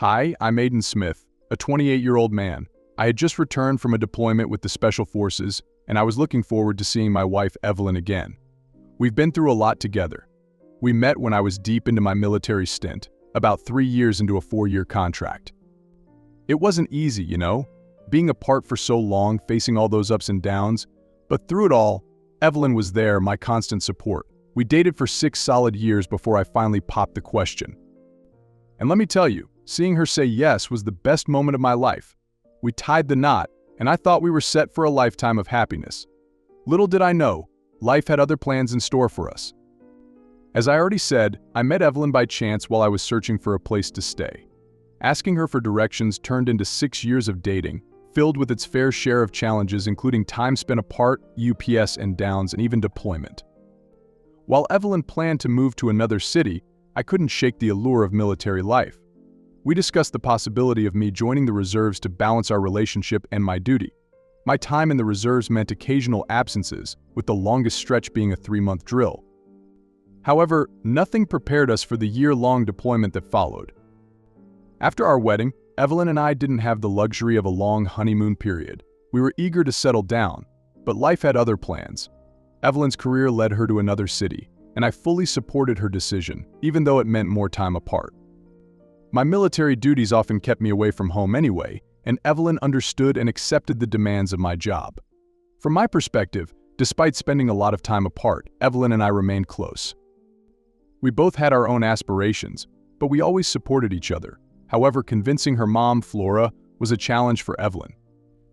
Hi, I'm Aiden Smith, a 28-year-old man. I had just returned from a deployment with the Special Forces, and I was looking forward to seeing my wife Evelyn again. We've been through a lot together. We met when I was deep into my military stint, about 3 years into a 4-year contract. It wasn't easy, being apart for so long, facing all those ups and downs, but through it all, Evelyn was there, my constant support. We dated for 6 solid years before I finally popped the question. And let me tell you, seeing her say yes was the best moment of my life. We tied the knot, and I thought we were set for a lifetime of happiness. Little did I know, life had other plans in store for us. As I already said, I met Evelyn by chance while I was searching for a place to stay. Asking her for directions turned into 6 years of dating, filled with its fair share of challenges including time spent apart, UPS and downs, and even deployment. While Evelyn planned to move to another city, I couldn't shake the allure of military life. We discussed the possibility of me joining the reserves to balance our relationship and my duty. My time in the reserves meant occasional absences, with the longest stretch being a 3-month drill. However, nothing prepared us for the year-long deployment that followed. After our wedding, Evelyn and I didn't have the luxury of a long honeymoon period. We were eager to settle down, but life had other plans. Evelyn's career led her to another city, and I fully supported her decision, even though it meant more time apart. My military duties often kept me away from home anyway, and Evelyn understood and accepted the demands of my job. From my perspective, despite spending a lot of time apart, Evelyn and I remained close. We both had our own aspirations, but we always supported each other. However, convincing her mom, Flora, was a challenge for Evelyn.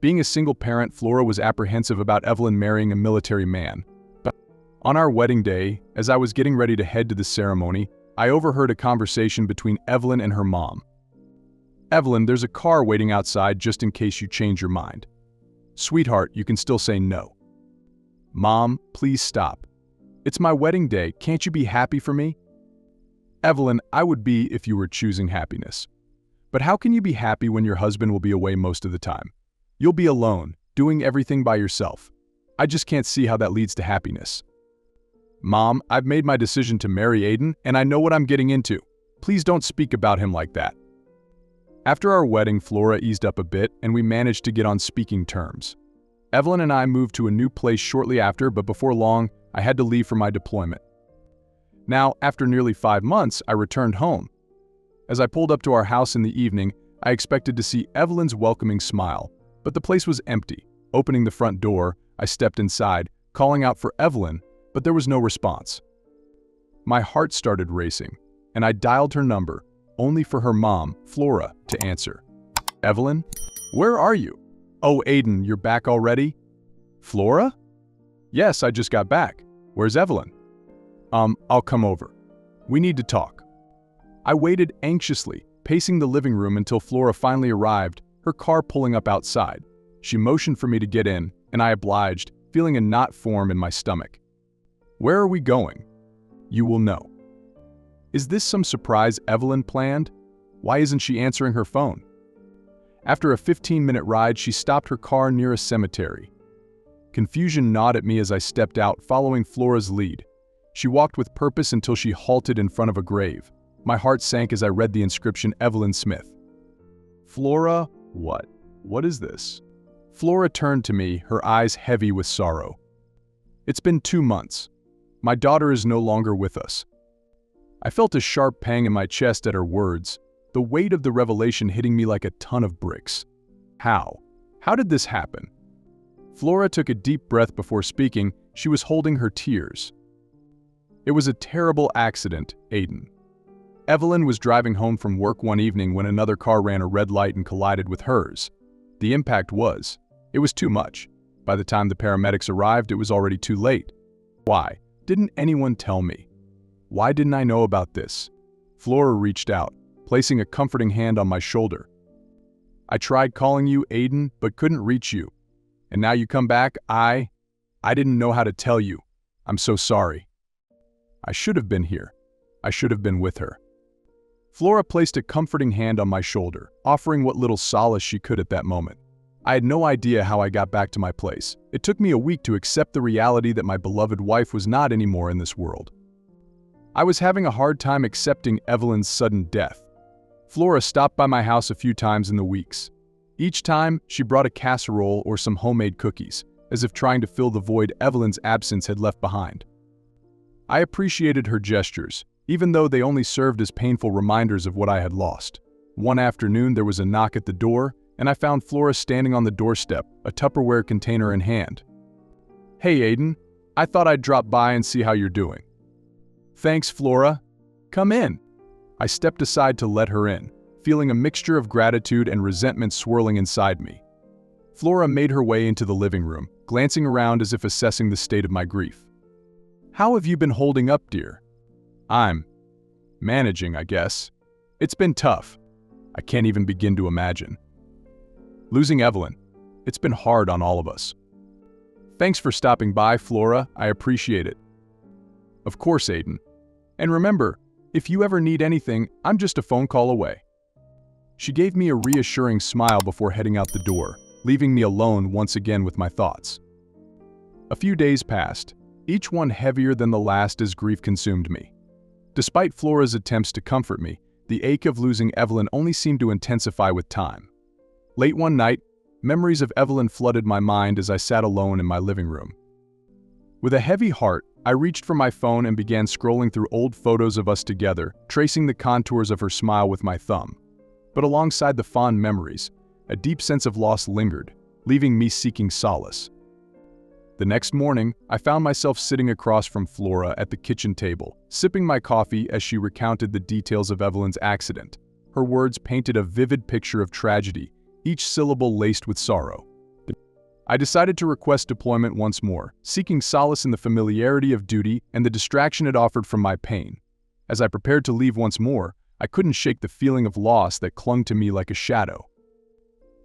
Being a single parent, Flora was apprehensive about Evelyn marrying a military man. But on our wedding day, as I was getting ready to head to the ceremony, I overheard a conversation between Evelyn and her mom. "Evelyn, there's a car waiting outside just in case you change your mind. Sweetheart, you can still say no." "Mom, please stop. It's my wedding day, can't you be happy for me?" "Evelyn, I would be if you were choosing happiness. But how can you be happy when your husband will be away most of the time? You'll be alone, doing everything by yourself. I just can't see how that leads to happiness." "Mom, I've made my decision to marry Aiden, and I know what I'm getting into. Please don't speak about him like that." After our wedding, Flora eased up a bit, and we managed to get on speaking terms. Evelyn and I moved to a new place shortly after, but before long, I had to leave for my deployment. Now, after nearly 5 months, I returned home. As I pulled up to our house in the evening, I expected to see Evelyn's welcoming smile, but the place was empty. Opening the front door, I stepped inside, calling out for Evelyn, but there was no response. My heart started racing, and I dialed her number, only for her mom, Flora, to answer. "Evelyn? Where are you?" "Oh, Aiden, you're back already?" "Flora?" "Yes, I just got back. Where's Evelyn?" I'll come over. We need to talk." I waited anxiously, pacing the living room until Flora finally arrived, her car pulling up outside. She motioned for me to get in, and I obliged, feeling a knot form in my stomach. "Where are we going?" "You will know." Is this some surprise Evelyn planned? Why isn't she answering her phone? After a 15-minute ride, she stopped her car near a cemetery. Confusion gnawed at me as I stepped out, following Flora's lead. She walked with purpose until she halted in front of a grave. My heart sank as I read the inscription, Evelyn Smith. "Flora, what? What is this?" Flora turned to me, her eyes heavy with sorrow. "It's been 2 months. My daughter is no longer with us." I felt a sharp pang in my chest at her words, the weight of the revelation hitting me like a ton of bricks. How? How did this happen? Flora took a deep breath before speaking. She was holding her tears. "It was a terrible accident, Aiden. Evelyn was driving home from work one evening when another car ran a red light and collided with hers. The impact was too much. By the time the paramedics arrived, it was already too late. Why? Didn't anyone tell me? Why didn't I know about this?" Flora reached out, placing a comforting hand on my shoulder. "I tried calling you, Aiden, but couldn't reach you. And now you come back, I didn't know how to tell you. I'm so sorry. I should have been here. I should have been with her." Flora placed a comforting hand on my shoulder, offering what little solace she could at that moment. I had no idea how I got back to my place. It took me a week to accept the reality that my beloved wife was not anymore in this world. I was having a hard time accepting Evelyn's sudden death. Flora stopped by my house a few times in the weeks. Each time, she brought a casserole or some homemade cookies, as if trying to fill the void Evelyn's absence had left behind. I appreciated her gestures, even though they only served as painful reminders of what I had lost. One afternoon, there was a knock at the door, and I found Flora standing on the doorstep, a Tupperware container in hand. "Hey, Aiden. I thought I'd drop by and see how you're doing." "Thanks, Flora. Come in." I stepped aside to let her in, feeling a mixture of gratitude and resentment swirling inside me. Flora made her way into the living room, glancing around as if assessing the state of my grief. "How have you been holding up, dear?" "I'm managing, I guess. It's been tough. I can't even begin to imagine. Losing Evelyn. It's been hard on all of us." "Thanks for stopping by, Flora. I appreciate it." "Of course, Aiden. And remember, if you ever need anything, I'm just a phone call away." She gave me a reassuring smile before heading out the door, leaving me alone once again with my thoughts. A few days passed, each one heavier than the last as grief consumed me. Despite Flora's attempts to comfort me, the ache of losing Evelyn only seemed to intensify with time. Late one night, memories of Evelyn flooded my mind as I sat alone in my living room. With a heavy heart, I reached for my phone and began scrolling through old photos of us together, tracing the contours of her smile with my thumb. But alongside the fond memories, a deep sense of loss lingered, leaving me seeking solace. The next morning, I found myself sitting across from Flora at the kitchen table, sipping my coffee as she recounted the details of Evelyn's accident. Her words painted a vivid picture of tragedy, each syllable laced with sorrow. I decided to request deployment once more, seeking solace in the familiarity of duty and the distraction it offered from my pain. As I prepared to leave once more, I couldn't shake the feeling of loss that clung to me like a shadow.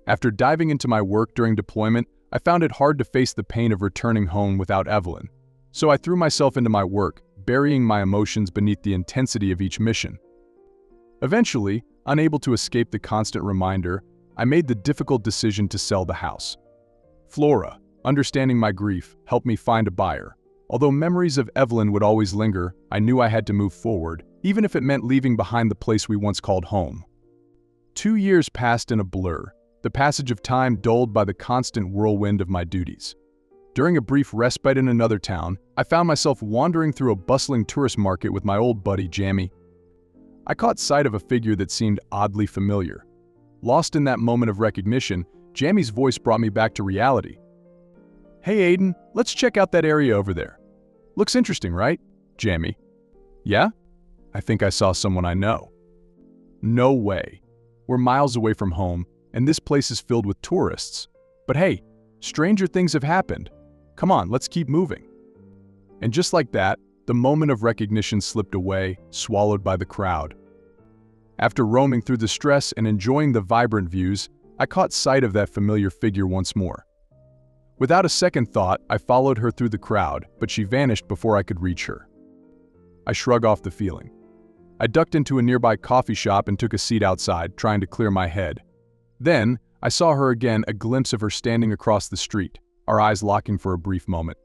After diving into my work during deployment, I found it hard to face the pain of returning home without Evelyn. So I threw myself into my work, burying my emotions beneath the intensity of each mission. Eventually, unable to escape the constant reminder, I made the difficult decision to sell the house. Flora, understanding my grief, helped me find a buyer. Although memories of Evelyn would always linger, I knew I had to move forward, even if it meant leaving behind the place we once called home. 2 years passed in a blur, the passage of time dulled by the constant whirlwind of my duties. During a brief respite in another town, I found myself wandering through a bustling tourist market with my old buddy Jamie. I caught sight of a figure that seemed oddly familiar. Lost in that moment of recognition, Jamie's voice brought me back to reality. "Hey Aiden, let's check out that area over there. Looks interesting, right, Jamie?" "Yeah? I think I saw someone I know." "No way. We're miles away from home, and this place is filled with tourists. But hey, stranger things have happened. Come on, let's keep moving." And just like that, the moment of recognition slipped away, swallowed by the crowd. After roaming through the stress and enjoying the vibrant views, I caught sight of that familiar figure once more. Without a second thought, I followed her through the crowd, but she vanished before I could reach her. I shrugged off the feeling. I ducked into a nearby coffee shop and took a seat outside, trying to clear my head. Then, I saw her again, a glimpse of her standing across the street, our eyes locking for a brief moment.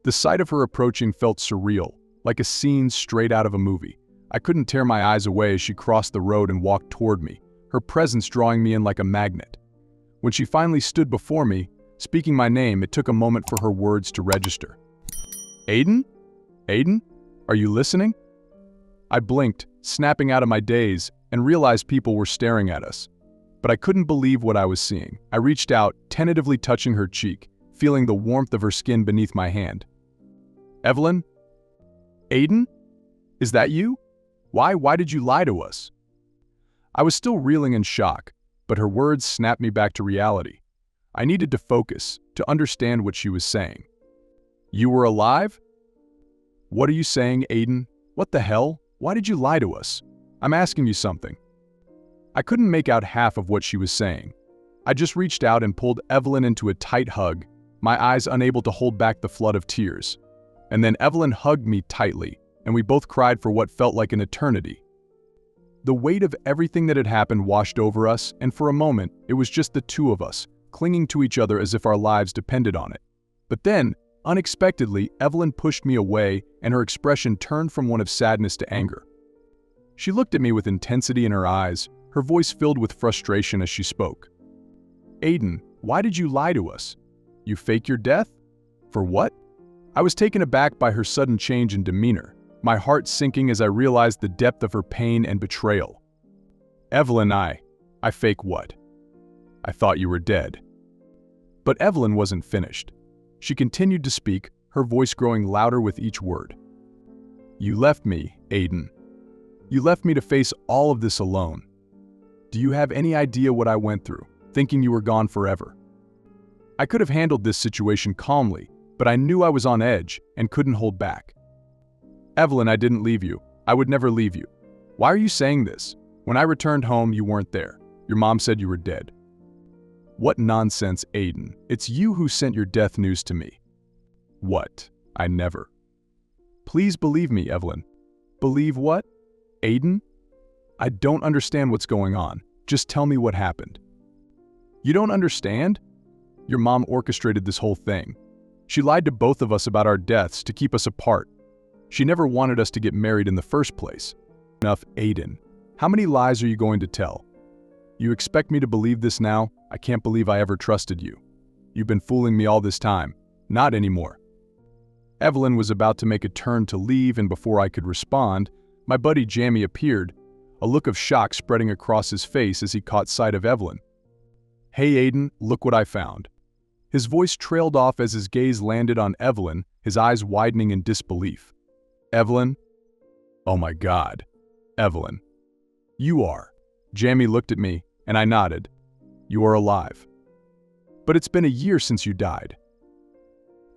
The sight of her approaching felt surreal, like a scene straight out of a movie. I couldn't tear my eyes away as she crossed the road and walked toward me, her presence drawing me in like a magnet. When she finally stood before me, speaking my name, it took a moment for her words to register. "Aiden? Aiden? Are you listening?" I blinked, snapping out of my daze, and realized people were staring at us. But I couldn't believe what I was seeing. I reached out, tentatively touching her cheek, feeling the warmth of her skin beneath my hand. "Evelyn? Aiden? Is that you? Why did you lie to us?" I was still reeling in shock, but her words snapped me back to reality. I needed to focus, to understand what she was saying. "You were alive? What are you saying, Aiden? What the hell? Why did you lie to us? I'm asking you something." I couldn't make out half of what she was saying. I just reached out and pulled Evelyn into a tight hug, my eyes unable to hold back the flood of tears. And then Evelyn hugged me tightly, and we both cried for what felt like an eternity. The weight of everything that had happened washed over us, and for a moment, it was just the two of us, clinging to each other as if our lives depended on it. But then, unexpectedly, Evelyn pushed me away, and her expression turned from one of sadness to anger. She looked at me with intensity in her eyes, her voice filled with frustration as she spoke. Aiden, why did you lie to us? You fake your death? For what? I was taken aback by her sudden change in demeanor, my heart sinking as I realized the depth of her pain and betrayal. Evelyn, I fake what? I thought you were dead. But Evelyn wasn't finished. She continued to speak, her voice growing louder with each word. You left me, Aiden. You left me to face all of this alone. Do you have any idea what I went through, thinking you were gone forever? I could have handled this situation calmly, but I knew I was on edge and couldn't hold back. Evelyn, I didn't leave you. I would never leave you. Why are you saying this? When I returned home, you weren't there. Your mom said you were dead. What nonsense, Aiden. It's you who sent your death news to me. What? I never. Please believe me, Evelyn. Believe what? Aiden? I don't understand what's going on. Just tell me what happened. You don't understand? Your mom orchestrated this whole thing. She lied to both of us about our deaths to keep us apart. She never wanted us to get married in the first place. Enough, Aiden. How many lies are you going to tell? You expect me to believe this now? I can't believe I ever trusted you. You've been fooling me all this time. Not anymore. Evelyn was about to make a turn to leave, and before I could respond, my buddy Jamie appeared, a look of shock spreading across his face as he caught sight of Evelyn. Hey Aiden, look what I found. His voice trailed off as his gaze landed on Evelyn, his eyes widening in disbelief. Evelyn? Oh my God. Evelyn. You are. Jamie looked at me, and I nodded. You are alive. But it's been a year since you died.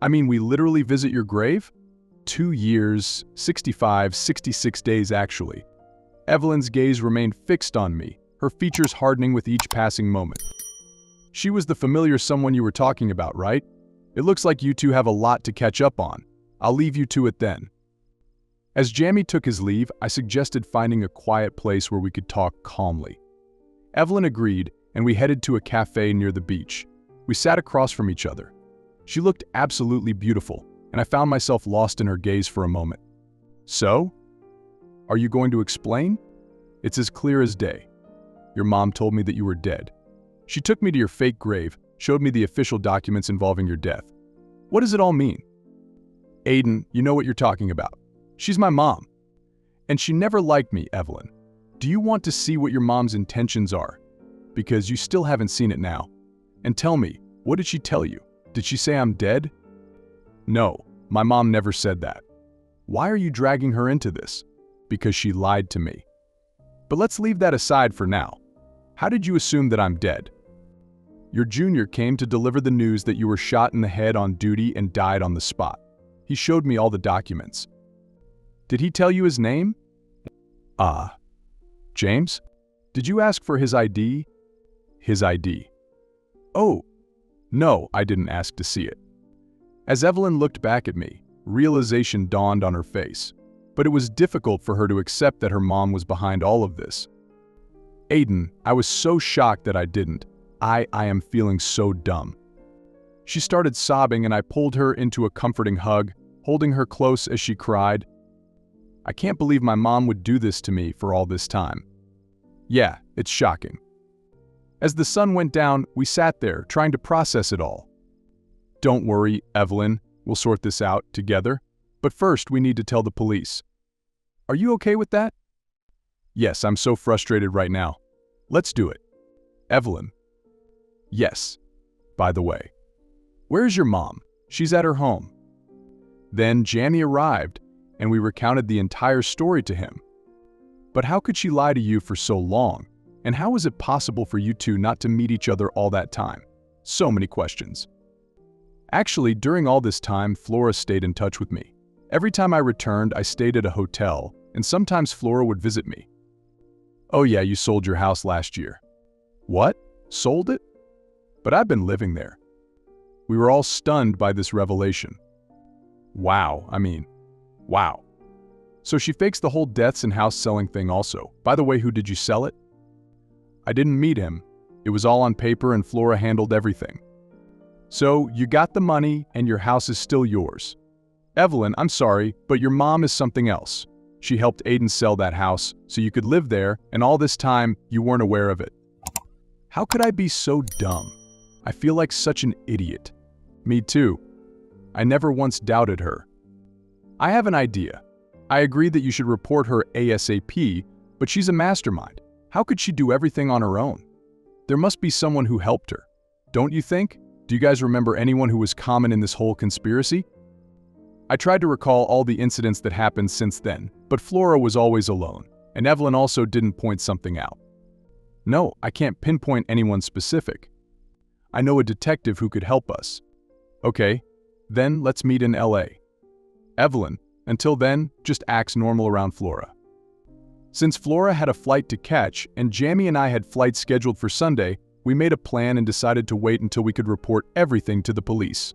I mean, we literally visit your grave? 2 years, 65, 66 days actually. Evelyn's gaze remained fixed on me, her features hardening with each passing moment. She was the familiar someone you were talking about, right? It looks like you two have a lot to catch up on. I'll leave you to it then. As Jamie took his leave, I suggested finding a quiet place where we could talk calmly. Evelyn agreed, and we headed to a cafe near the beach. We sat across from each other. She looked absolutely beautiful, and I found myself lost in her gaze for a moment. So? Are you going to explain? It's as clear as day. Your mom told me that you were dead. She took me to your fake grave, showed me the official documents involving your death. What does it all mean? Aiden, you know what you're talking about. She's my mom. And she never liked me, Evelyn. Do you want to see what your mom's intentions are? Because you still haven't seen it now. And tell me, what did she tell you? Did she say I'm dead? No, my mom never said that. Why are you dragging her into this? Because she lied to me. But let's leave that aside for now. How did you assume that I'm dead? Your junior came to deliver the news that you were shot in the head on duty and died on the spot. He showed me all the documents. Did he tell you his name? James? Did you ask for his ID? His ID. Oh, no, I didn't ask to see it. As Evelyn looked back at me, realization dawned on her face. But it was difficult for her to accept that her mom was behind all of this. Aiden, I was so shocked that I didn't. I am feeling so dumb. She started sobbing and I pulled her into a comforting hug, holding her close as she cried. I can't believe my mom would do this to me for all this time. Yeah, it's shocking. As the sun went down, we sat there, trying to process it all. Don't worry, Evelyn, we'll sort this out together. But first, we need to tell the police. Are you okay with that? Yes, I'm so frustrated right now. Let's do it. Evelyn. Yes. By the way, where's your mom? She's at her home. Then Jamie arrived, and we recounted the entire story to him. But how could she lie to you for so long? And how was it possible for you two not to meet each other all that time? So many questions. Actually, during all this time, Flora stayed in touch with me. Every time I returned, I stayed at a hotel, and sometimes Flora would visit me. Oh yeah, you sold your house last year. What? Sold it? But I've been living there. We were all stunned by this revelation. Wow. So she fakes the whole deaths and house selling thing also. By the way, who did you sell it? I didn't meet him. It was all on paper and Flora handled everything. So you got the money and your house is still yours. Evelyn, I'm sorry, but your mom is something else. She helped Aiden sell that house so you could live there, and all this time, you weren't aware of it. How could I be so dumb? I feel like such an idiot. Me too. I never once doubted her. I have an idea. I agree that you should report her ASAP, but she's a mastermind. How could she do everything on her own? There must be someone who helped her. Don't you think? Do you guys remember anyone who was common in this whole conspiracy? I tried to recall all the incidents that happened since then, but Flora was always alone, and Evelyn also didn't point something out. No, I can't pinpoint anyone specific. I know a detective who could help us. Okay, then let's meet in LA. Evelyn, until then, just acts normal around Flora. Since Flora had a flight to catch and Jamie and I had flights scheduled for Sunday, we made a plan and decided to wait until we could report everything to the police.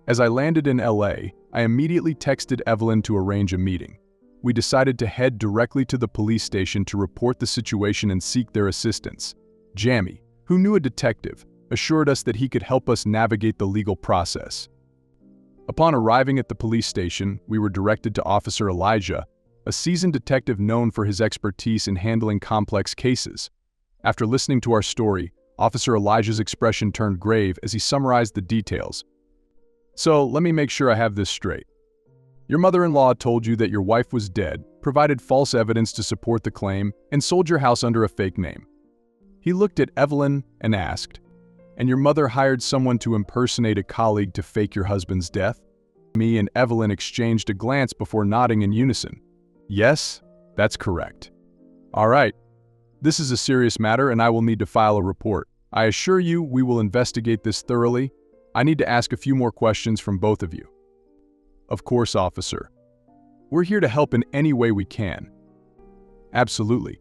As I landed in LA, I immediately texted Evelyn to arrange a meeting. We decided to head directly to the police station to report the situation and seek their assistance. Jamie, who knew a detective, assured us that he could help us navigate the legal process. Upon arriving at the police station, we were directed to Officer Elijah, a seasoned detective known for his expertise in handling complex cases. After listening to our story, Officer Elijah's expression turned grave as he summarized the details. So, let me make sure I have this straight. Your mother-in-law told you that your wife was dead, provided false evidence to support the claim, and sold your house under a fake name. He looked at Evelyn and asked, "And your mother hired someone to impersonate a colleague to fake your husband's death?" Me and Evelyn exchanged a glance before nodding in unison. Yes, that's correct. All right. This is a serious matter and I will need to file a report. I assure you we will investigate this thoroughly. I need to ask a few more questions from both of you. Of course, officer. We're here to help in any way we can. Absolutely.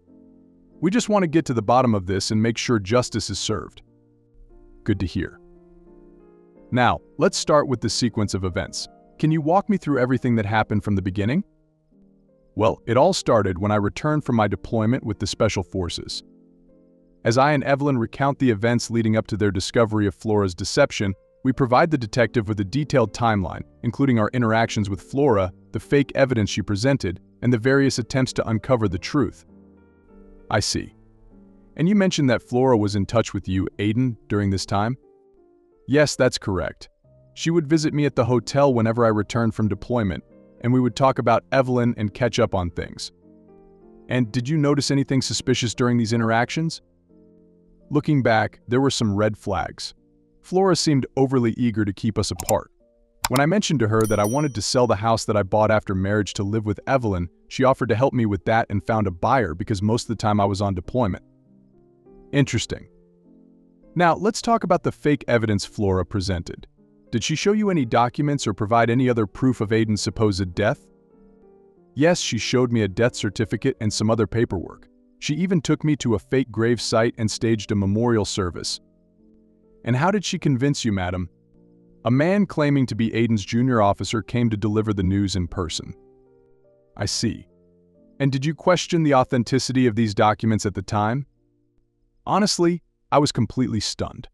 We just want to get to the bottom of this and make sure justice is served. Good to hear. Now, let's start with the sequence of events. Can you walk me through everything that happened from the beginning? Well, it all started when I returned from my deployment with the Special Forces. As I and Evelyn recount the events leading up to their discovery of Flora's deception, we provide the detective with a detailed timeline, including our interactions with Flora, the fake evidence she presented, and the various attempts to uncover the truth. I see. And you mentioned that Flora was in touch with you, Aiden, during this time? Yes, that's correct. She would visit me at the hotel whenever I returned from deployment, and we would talk about Evelyn and catch up on things. And did you notice anything suspicious during these interactions? Looking back, there were some red flags. Flora seemed overly eager to keep us apart. When I mentioned to her that I wanted to sell the house that I bought after marriage to live with Evelyn, she offered to help me with that and found a buyer because most of the time I was on deployment. Interesting. Now, let's talk about the fake evidence Flora presented. Did she show you any documents or provide any other proof of Aiden's supposed death? Yes, she showed me a death certificate and some other paperwork. She even took me to a fake grave site and staged a memorial service. And how did she convince you, madam? A man claiming to be Aiden's junior officer came to deliver the news in person. I see. And did you question the authenticity of these documents at the time? Honestly, I was completely stunned.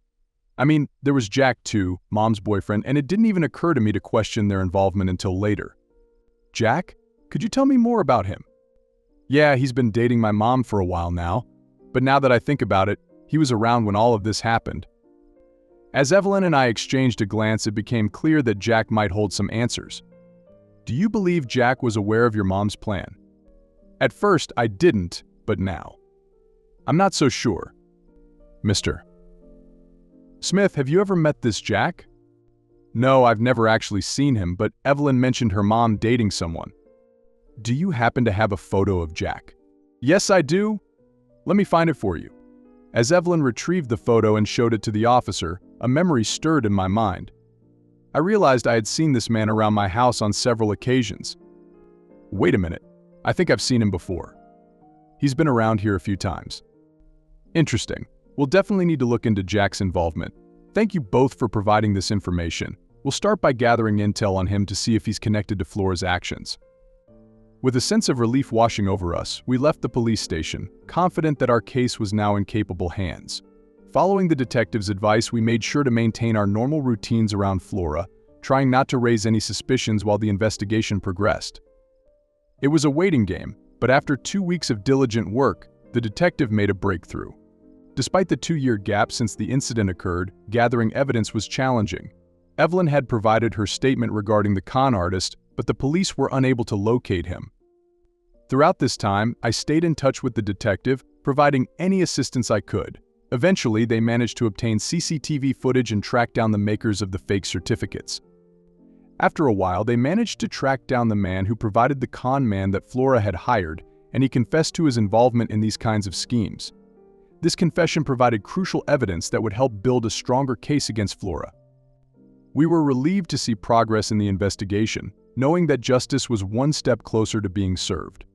I mean, there was Jack too, Mom's boyfriend, and it didn't even occur to me to question their involvement until later. Jack? Could you tell me more about him? Yeah, he's been dating my mom for a while now, but now that I think about it, he was around when all of this happened. As Evelyn and I exchanged a glance, it became clear that Jack might hold some answers. Do you believe Jack was aware of your mom's plan? At first, I didn't, but now. I'm not so sure. Mr. Smith, have you ever met this Jack? No, I've never actually seen him, but Evelyn mentioned her mom dating someone. Do you happen to have a photo of Jack? Yes, I do. Let me find it for you. As Evelyn retrieved the photo and showed it to the officer, a memory stirred in my mind. I realized I had seen this man around my house on several occasions. Wait a minute, I think I've seen him before. He's been around here a few times. Interesting. We'll definitely need to look into Jack's involvement. Thank you both for providing this information. We'll start by gathering intel on him to see if he's connected to Flora's actions. With a sense of relief washing over us, we left the police station, confident that our case was now in capable hands. Following the detective's advice, we made sure to maintain our normal routines around Flora, trying not to raise any suspicions while the investigation progressed. It was a waiting game, but after 2 weeks of diligent work, the detective made a breakthrough. Despite the 2-year gap since the incident occurred, gathering evidence was challenging. Evelyn had provided her statement regarding the con artist, but the police were unable to locate him. Throughout this time, I stayed in touch with the detective, providing any assistance I could. Eventually, they managed to obtain CCTV footage and track down the makers of the fake certificates. After a while, they managed to track down the man who provided the con man that Flora had hired, and he confessed to his involvement in these kinds of schemes. This confession provided crucial evidence that would help build a stronger case against Flora. We were relieved to see progress in the investigation, knowing that justice was one step closer to being served.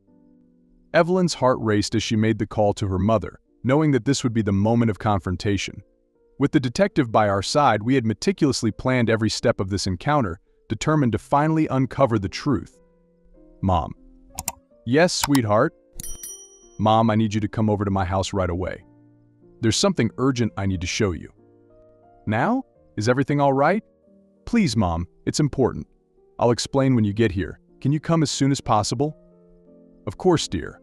Evelyn's heart raced as she made the call to her mother, knowing that this would be the moment of confrontation. With the detective by our side, we had meticulously planned every step of this encounter, determined to finally uncover the truth. Mom. Yes, sweetheart? Mom, I need you to come over to my house right away. There's something urgent I need to show you. Now? Is everything all right? Please, Mom, it's important. I'll explain when you get here. Can you come as soon as possible? Of course, dear.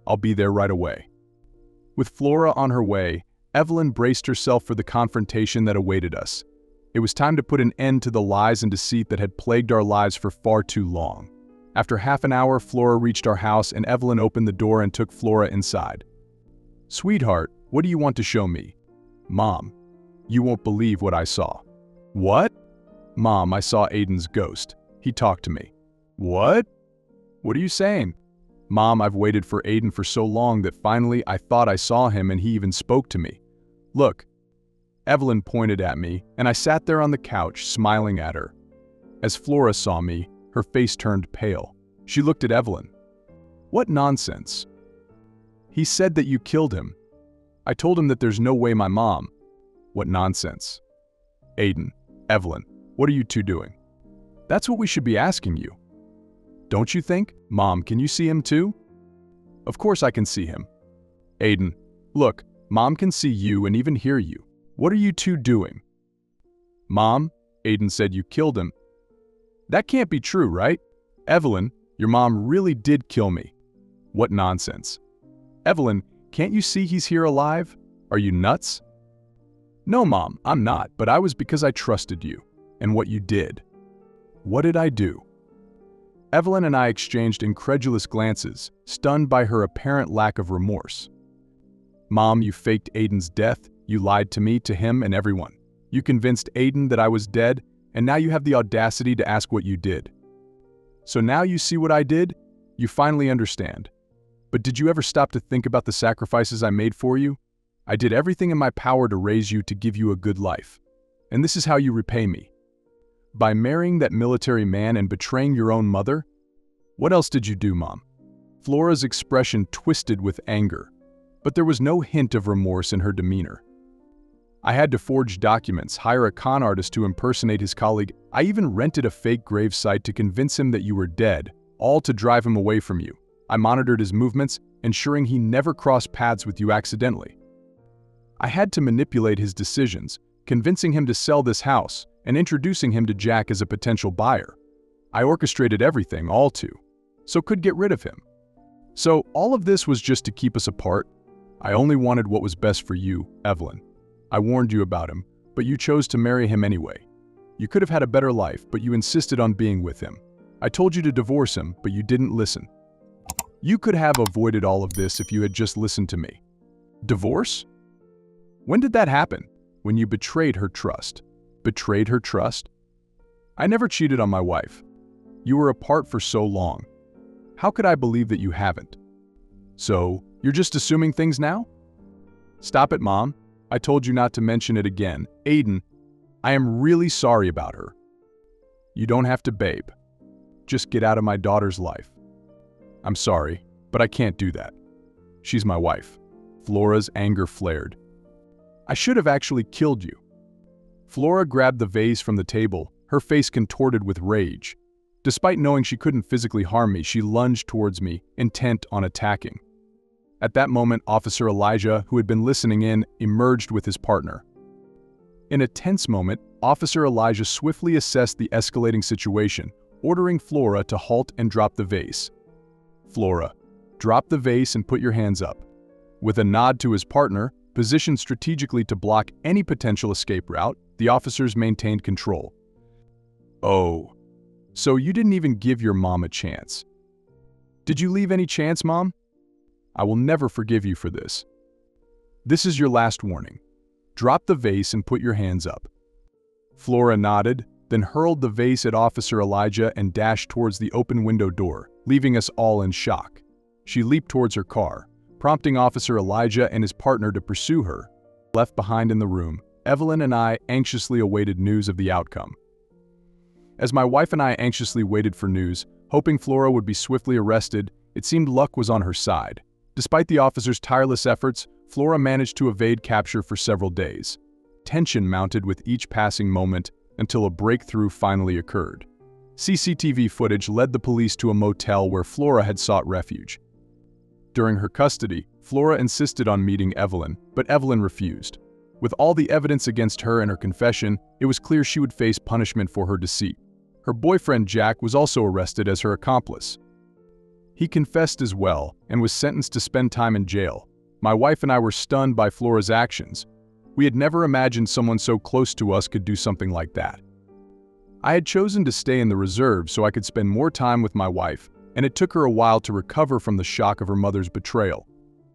I'll be there right away. With Flora on her way, Evelyn braced herself for the confrontation that awaited us. It was time to put an end to the lies and deceit that had plagued our lives for far too long. After half an hour, Flora reached our house and Evelyn opened the door and took Flora inside. Sweetheart, what do you want to show me? Mom, you won't believe what I saw. What? Mom, I saw Aiden's ghost. He talked to me. What? What are you saying? Mom, I've waited for Aiden for so long that finally I thought I saw him and he even spoke to me. Look. Evelyn pointed at me, and I sat there on the couch, smiling at her. As Flora saw me, her face turned pale. She looked at Evelyn. What nonsense. He said that you killed him. I told him that there's no way my mom. What nonsense. Aiden, Evelyn, what are you two doing? That's what we should be asking you. Don't you think? Mom, can you see him too? Of course I can see him. Aiden, look, Mom can see you and even hear you. What are you two doing? Mom, Aiden said you killed him. That can't be true, right? Evelyn, your mom really did kill me. What nonsense. Evelyn, can't you see he's here alive? Are you nuts? No, Mom, I'm not, but I was because I trusted you. And what you did. What did I do? Evelyn and I exchanged incredulous glances, stunned by her apparent lack of remorse. Mom, you faked Aiden's death, you lied to me, to him, and everyone. You convinced Aiden that I was dead, and now you have the audacity to ask what you did. So now you see what I did? You finally understand. But did you ever stop to think about the sacrifices I made for you? I did everything in my power to raise you, to give you a good life. And this is how you repay me. By marrying that military man and betraying your own mother? What else did you do, Mom? Flora's expression twisted with anger, but there was no hint of remorse in her demeanor. I had to forge documents, hire a con artist to impersonate his colleague. I even rented a fake grave site to convince him that you were dead, all to drive him away from you. I monitored his movements, ensuring he never crossed paths with you accidentally. I had to manipulate his decisions, convincing him to sell this house, and introducing him to Jack as a potential buyer. I orchestrated everything, all so could get rid of him. So all of this was just to keep us apart. I only wanted what was best for you, Evelyn. I warned you about him, but you chose to marry him anyway. You could have had a better life, but you insisted on being with him. I told you to divorce him, but you didn't listen. You could have avoided all of this if you had just listened to me. Divorce? When did that happen? When you betrayed her trust. Betrayed her trust? I never cheated on my wife. You were apart for so long. How could I believe that you haven't? So, you're just assuming things now? Stop it, Mom. I told you not to mention it again. Aiden, I am really sorry about her. You don't have to, babe. Just get out of my daughter's life. I'm sorry, but I can't do that. She's my wife. Flora's anger flared. I should have actually killed you. Flora grabbed the vase from the table, her face contorted with rage. Despite knowing she couldn't physically harm me, she lunged towards me, intent on attacking. At that moment, Officer Elijah, who had been listening in, emerged with his partner. In a tense moment, Officer Elijah swiftly assessed the escalating situation, ordering Flora to halt and drop the vase. Flora, drop the vase and put your hands up. With a nod to his partner, positioned strategically to block any potential escape route, the officers maintained control. Oh, so you didn't even give your mom a chance. Did you leave any chance, Mom? I will never forgive you for this. This is your last warning. Drop the vase and put your hands up. Flora nodded, then hurled the vase at Officer Elijah and dashed towards the open window door, leaving us all in shock. She leaped towards her car, prompting Officer Elijah and his partner to pursue her. Left behind in the room, Evelyn and I anxiously awaited news of the outcome. As my wife and I anxiously waited for news, hoping Flora would be swiftly arrested, it seemed luck was on her side. Despite the officers' tireless efforts, Flora managed to evade capture for several days. Tension mounted with each passing moment until a breakthrough finally occurred. CCTV footage led the police to a motel where Flora had sought refuge. During her custody, Flora insisted on meeting Evelyn, but Evelyn refused. With all the evidence against her and her confession, it was clear she would face punishment for her deceit. Her boyfriend Jack was also arrested as her accomplice. He confessed as well and was sentenced to spend time in jail. My wife and I were stunned by Flora's actions. We had never imagined someone so close to us could do something like that. I had chosen to stay in the reserve so I could spend more time with my wife, and it took her a while to recover from the shock of her mother's betrayal.